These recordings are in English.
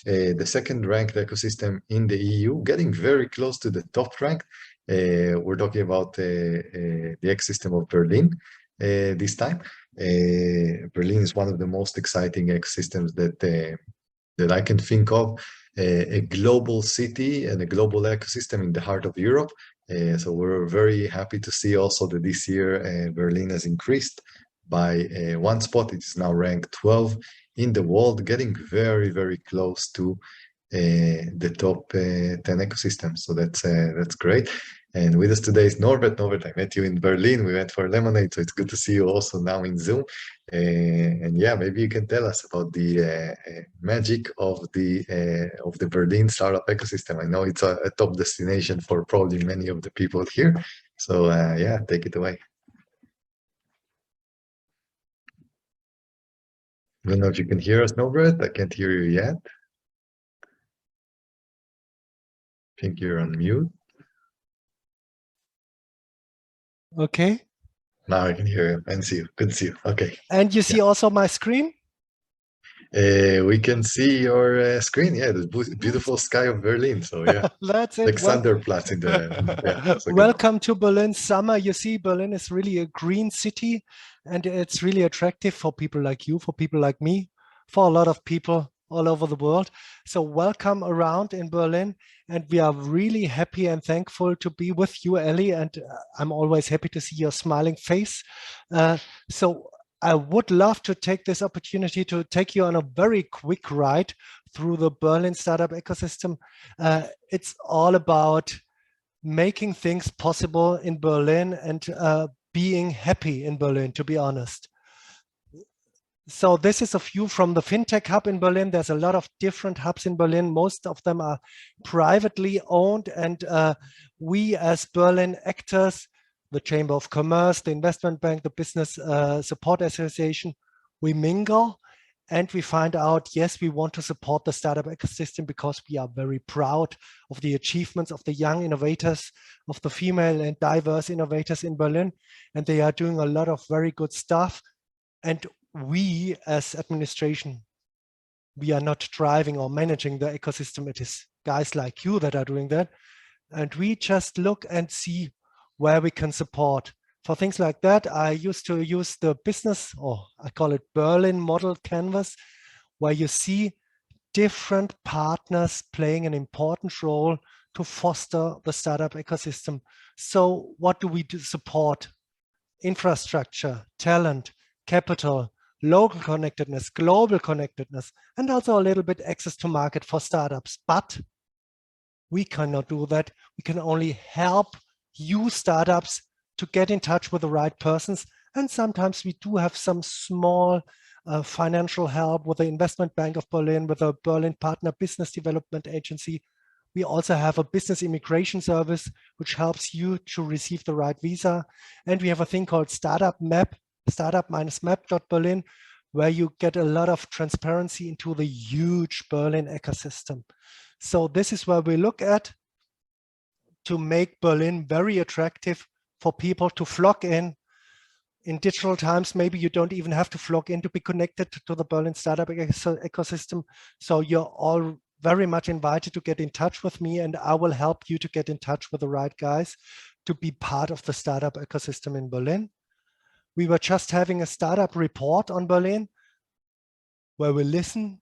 the second ranked ecosystem in the EU, getting very close to the top rank. We're talking about the ecosystem of Berlin this time. Berlin is one of the most exciting ecosystems that I can think of. A global city and a global ecosystem in the heart of Europe. So we're very happy to see also that this year Berlin has increased by one spot. It is now ranked 12 in the world, getting very, very close to the top 10 ecosystems. So that's great. And with us today is Norbert. Norbert, I met you in Berlin. We went for lemonade, so it's good to see you also now in Zoom. And yeah, maybe you can tell us about the magic of the Berlin startup ecosystem. I know it's a top destination for probably many of the people here. So yeah, take it away. I don't know if you can hear us, Norbert. I can't hear you yet. I think you're on mute. Okay. Now I can hear you and see you. Good to see you. Okay. And you see also my screen? We can see your screen. Yeah, the beautiful sky of Berlin. So yeah, that's it. Alexanderplatz in the yeah. So welcome to Berlin summer. You see, Berlin is really a green city, and it's really attractive for people like you, for people like me, for a lot of people all over the world. So welcome around in Berlin, and we are really happy and thankful to be with you, Ellie, and I'm always happy to see your smiling face. So I would love to take this opportunity to take you on a very quick ride through the Berlin startup ecosystem. It's all about making things possible in Berlin and being happy in Berlin, to be honest. So this is a view from the FinTech hub in Berlin. There's a lot of different hubs in Berlin. Most of them are privately owned, and we as Berlin actors, the Chamber of Commerce, the Investment Bank, the Business Support Association, we mingle and we find out, yes, we want to support the startup ecosystem because we are very proud of the achievements of the young innovators, of the female and diverse innovators in Berlin. And they are doing a lot of very good stuff. And we as administration, we are not driving or managing the ecosystem. It is guys like you that are doing that. And we just look and see where we can support. For things like that, I used to use the business, or I call it Berlin model canvas, where you see different partners playing an important role to foster the startup ecosystem. So what do we support? Infrastructure, talent, capital, local connectedness, global connectedness, and also a little bit access to market for startups. But we cannot do that. We can only help you startups to get in touch with the right persons. And sometimes we do have some small financial help with the Investment Bank of Berlin, with a Berlin Partner Business Development Agency. We also have a business immigration service, which helps you to receive the right visa. And we have a thing called Startup Map, startup-map.berlin, where you get a lot of transparency into the huge Berlin ecosystem. So this is where we look at to make Berlin very attractive for people to flock in. In digital times, maybe you don't even have to flock in to be connected to the Berlin startup ecosystem. So you're all very much invited to get in touch with me, and I will help you to get in touch with the right guys to be part of the startup ecosystem in Berlin. We were just having a startup report on Berlin where we listen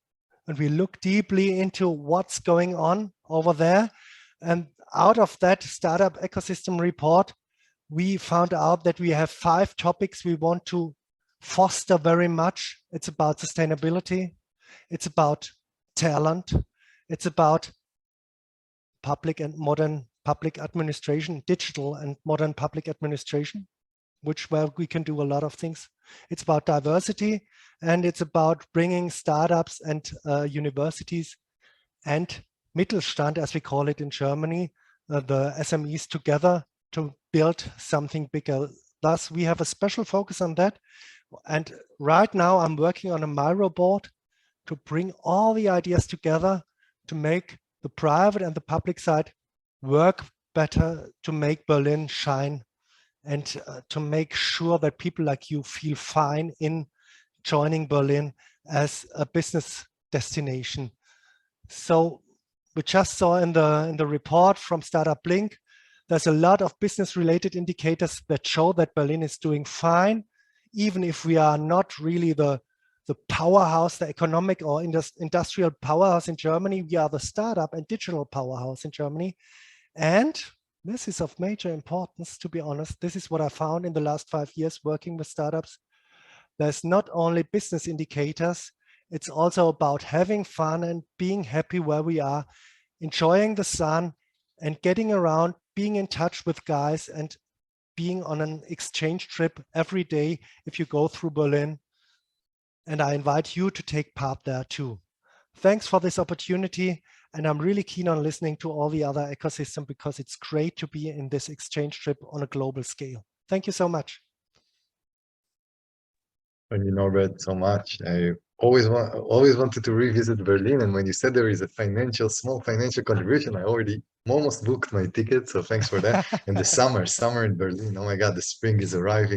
and we look deeply into what's going on over there. And out of that startup ecosystem report, we found out that we have 5 topics we want to foster very much. It's about sustainability. It's about talent. It's about public and modern public administration, digital and modern public administration, where we can do a lot of things. It's about diversity, and it's about bringing startups and universities and Mittelstand, as we call it in Germany, the SMEs together to build something bigger. Thus, we have a special focus on that. And right now, I'm working on a Miro board to bring all the ideas together to make the private and the public side work better, to make Berlin shine, and to make sure that people like you feel fine in joining Berlin as a business destination. So we just saw in the report from StartupBlink, there's a lot of business-related indicators that show that Berlin is doing fine, even if we are not really the powerhouse, the economic or industrial powerhouse in Germany. We are the startup and digital powerhouse in Germany. And this is of major importance, to be honest. This is what I found in the last 5 years working with startups. There's not only business indicators, it's also about having fun and being happy where we are, enjoying the sun and getting around, being in touch with guys and being on an exchange trip every day if you go through Berlin. And I invite you to take part there too. Thanks for this opportunity. And I'm really keen on listening to all the other ecosystem because it's great to be in this exchange trip on a global scale. Thank you so much. Thank you, Norbert, so much. I always wanted to revisit Berlin, and when you said there is a small financial contribution, I almost booked my ticket. So thanks for that. And the summer in Berlin. Oh my God, the spring is arriving.